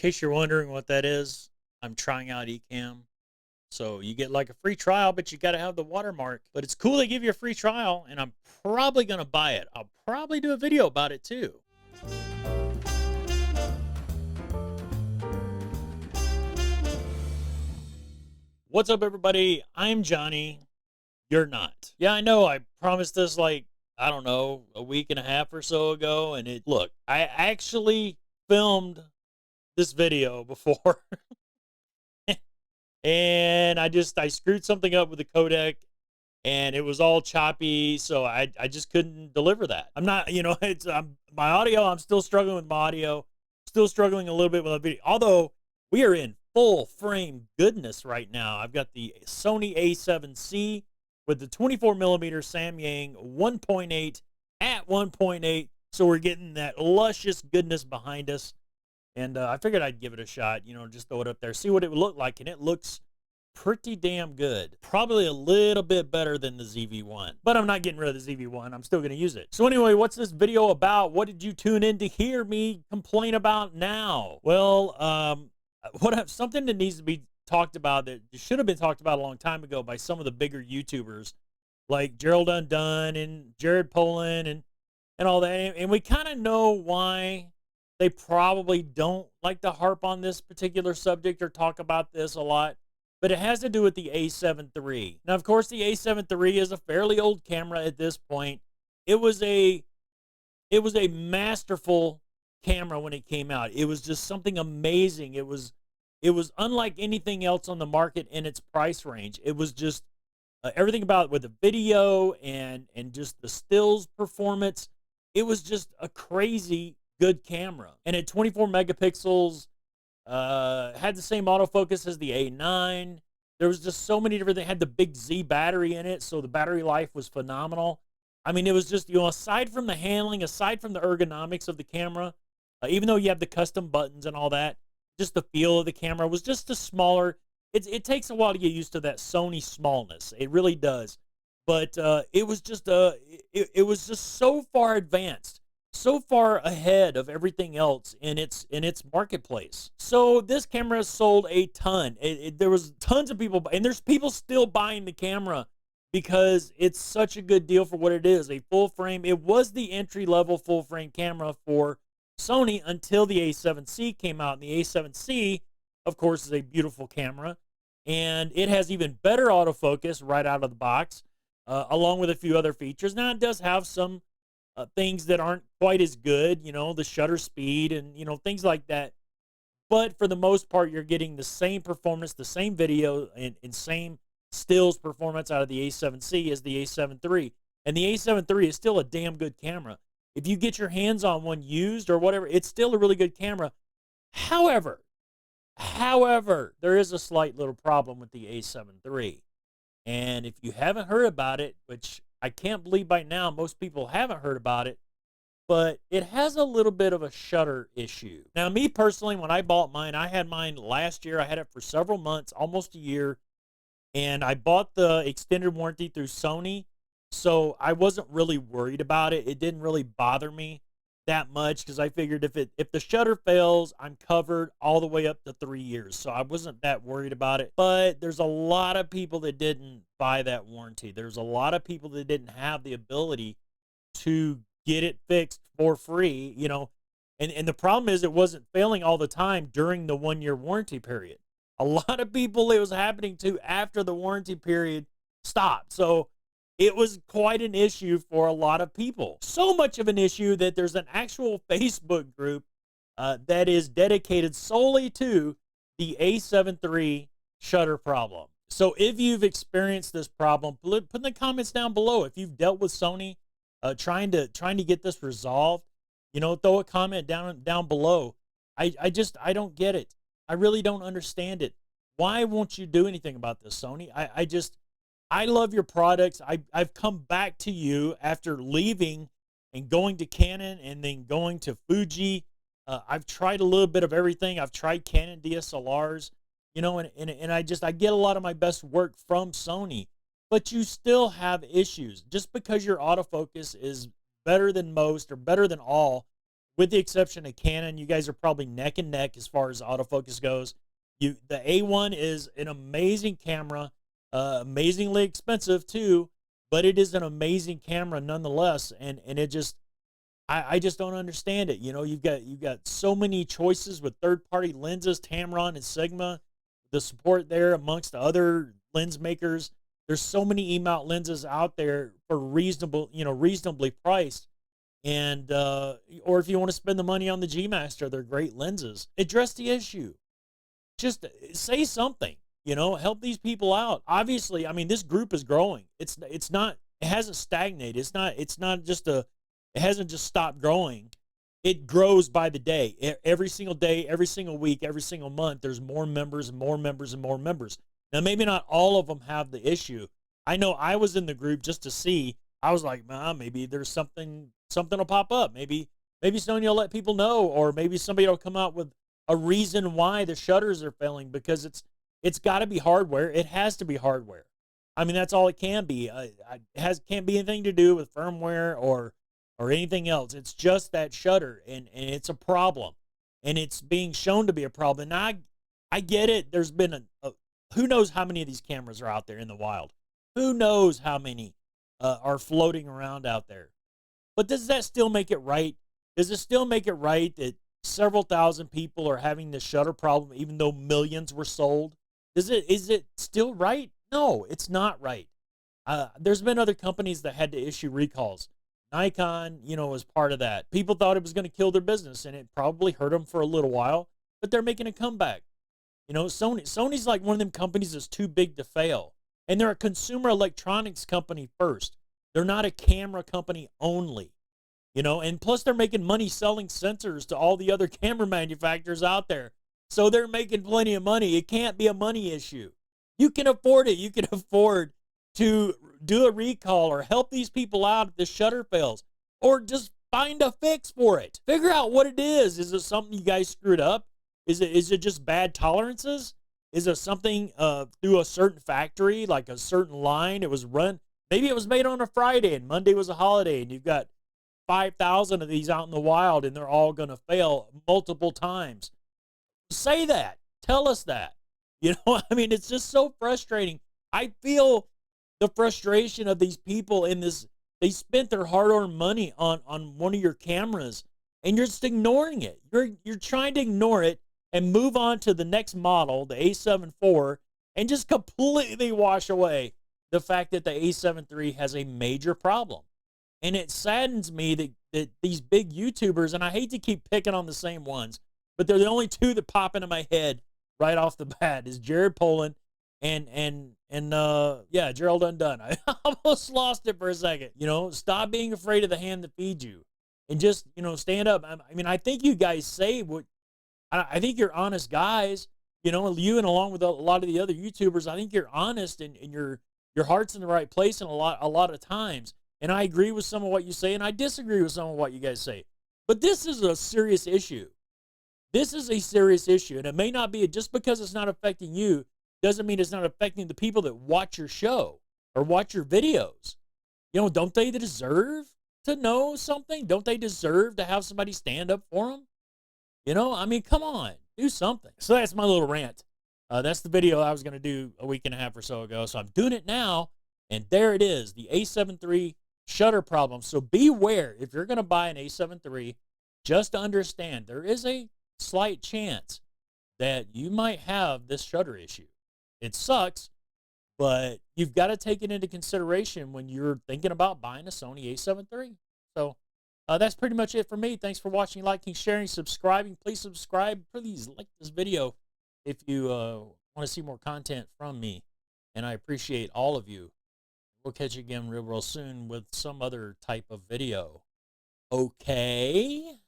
case you're wondering what that is, I'm trying out Ecamm. So you get like a free trial, but you got to have the watermark. But it's cool they give you a free trial, and I'm probably going to buy it. I'll probably do a video about it too. What's up, everybody? I'm Johnny. You're not. Yeah, I know. I promised this like, I don't know, a week and a half or so ago. And look, I actually filmed this video before. And I screwed something up with the codec and it was all choppy, so I just couldn't deliver that. I'm not, my audio, I'm still struggling with my audio, still struggling a little bit with the video. Although we are in full frame goodness right now. I've got the Sony A7C with the 24 millimeter Samyang 1.8 at 1.8, so we're getting that luscious goodness behind us. And I figured I'd give it a shot, just throw it up there, see what it would look like. And it looks pretty damn good. Probably a little bit better than the ZV-1. But I'm not getting rid of the ZV-1. I'm still going to use it. So anyway, what's this video about? What did you tune in to hear me complain about now? Well, something that needs to be talked about that should have been talked about a long time ago by some of the bigger YouTubers like Gerald Undone and Jared Polin and all that. And we kind of know why they probably don't like to harp on this particular subject or talk about this a lot, but it has to do with the A7 III. Now, of course, the A7 III is a fairly old camera at this point. It was a masterful camera when it came out. It was just something amazing. It was unlike anything else on the market in its price range. It was just everything about it with the video and just the stills performance. It was just a crazy good camera. And at 24 megapixels, had the same autofocus as the A9. There was just so many different things. It had the big Z battery in it, so the battery life was phenomenal. I mean, it was just, aside from the handling, aside from the ergonomics of the camera, even though you have the custom buttons and all that, just the feel of the camera was just a smaller. It takes a while to get used to that Sony smallness. It really does. But it was just so far advanced, so far ahead of everything else in its marketplace. So this camera sold a ton. There was tons of people, and there's people still buying the camera because it's such a good deal for what it is. A full frame. It was the entry level full frame camera for Sony until the A7C came out. And the A7C, of course, is a beautiful camera, and it has even better autofocus right out of the box, along with a few other features. Now, it does have some things that aren't quite as good, the shutter speed and, things like that. But for the most part, you're getting the same performance, the same video, and same stills performance out of the A7C as the A7 III. And the A7 III is still a damn good camera. If you get your hands on one used or whatever, it's still a really good camera. However, there is a slight little problem with the A7 III. And if you haven't heard about it, which I can't believe by now most people haven't heard about it, but it has a little bit of a shutter issue. Now, me personally, when I bought mine, I had mine last year. I had it for several months, almost a year, and I bought the extended warranty through Sony, so I wasn't really worried about it. It didn't really bother me that much because I figured if the shutter fails, I'm covered all the way up to 3 years. So I wasn't that worried about it. But there's a lot of people that didn't buy that warranty. There's a lot of people that didn't have the ability to get it fixed for free, and the problem is it wasn't failing all the time during the 1 year warranty period. A lot of people it was happening to after the warranty period stopped. So it was quite an issue for a lot of people. So much of an issue that there's an actual Facebook group that is dedicated solely to the A7 III shutter problem. So if you've experienced this problem, put in the comments down below. If you've dealt with Sony trying to get this resolved, throw a comment down below. I don't get it. I really don't understand it. Why won't you do anything about this, Sony? I love your products. I've come back to you after leaving and going to Canon and then going to Fuji. I've tried a little bit of everything. I've tried Canon DSLRs, and I get a lot of my best work from Sony. But you still have issues. Just because your autofocus is better than most or better than all with the exception of Canon, you guys are probably neck and neck as far as autofocus goes. The A1 is an amazing camera, amazingly expensive too, but it is an amazing camera nonetheless. And it just, I just don't understand it. You know, you've got so many choices with third-party lenses, Tamron and Sigma, the support there amongst the other lens makers. There's so many E-mount lenses out there for reasonably priced. And or if you want to spend the money on the G Master, they're great lenses. Address the issue. Just say something. You know, help these people out. Obviously, I mean, this group is growing. It's not. It hasn't stagnated. It's not just a. It hasn't just stopped growing. It grows by the day. Every single day, every single week, every single month. There's more members and more members and more members. Now, maybe not all of them have the issue. I know I was in the group just to see. I was like, maybe there's something will pop up. Maybe Sony will let people know, or maybe somebody will come out with a reason why the shutters are failing, because it's got to be hardware. It has to be hardware. I mean, that's all it can be. Can't be anything to do with firmware or anything else. It's just that shutter, and it's a problem, and it's being shown to be a problem. Now, I get it. There's been who knows how many of these cameras are out there in the wild. Who knows how many are floating around out there. But does that still make it right? Does it still make it right that several thousand people are having this shutter problem, even though millions were sold? Is it still right? No, it's not right. There's been other companies that had to issue recalls. Nikon, was part of that. People thought it was going to kill their business, and it probably hurt them for a little while, but they're making a comeback. Sony's like one of them companies that's too big to fail. And they're a consumer electronics company first. They're not a camera company only. And plus they're making money selling sensors to all the other camera manufacturers out there. So they're making plenty of money. It can't be a money issue. You can afford it. You can afford to do a recall or help these people out if the shutter fails, or just find a fix for it. Figure out what it is. Is it something you guys screwed up? Is it just bad tolerances? Is it something through a certain factory, like a certain line? It was run. Maybe it was made on a Friday and Monday was a holiday, and you've got 5,000 of these out in the wild, and they're all going to fail multiple times. Say that. Tell us that. I mean, it's just so frustrating. I feel the frustration of these people in this. They spent their hard-earned money on one of your cameras, and you're just ignoring it. You're trying to ignore it and move on to the next model, the A7 IV, and just completely wash away the fact that the A7 III has a major problem. And it saddens me that these big YouTubers, and I hate to keep picking on the same ones, but they're the only two that pop into my head right off the bat, is Jared Polin and Gerald Undone. I almost lost it for a second. Stop being afraid of the hand that feeds you, and just, stand up. I mean, I think you guys say what, I think you're honest guys, you and along with a lot of the other YouTubers. I think you're honest, and your heart's in the right place in a lot of times. And I agree with some of what you say, and I disagree with some of what you guys say. But this is a serious issue. This is a serious issue, and it may not be, just because it's not affecting you doesn't mean it's not affecting the people that watch your show or watch your videos. Don't they deserve to know something? Don't they deserve to have somebody stand up for them? I mean, come on, do something. So that's my little rant. That's the video I was going to do a week and a half or so ago. So I'm doing it now, and there it is, the A7 III shutter problem. So beware if you're going to buy an A7 III, just to understand there is a slight chance that you might have this shutter issue. It sucks, but you've got to take it into consideration when you're thinking about buying a Sony A7 III. So that's pretty much it for me. Thanks for watching, liking, sharing, subscribing. Please subscribe. Please like this video if you want to see more content from me. And I appreciate all of you. We'll catch you again real soon with some other type of video. Okay?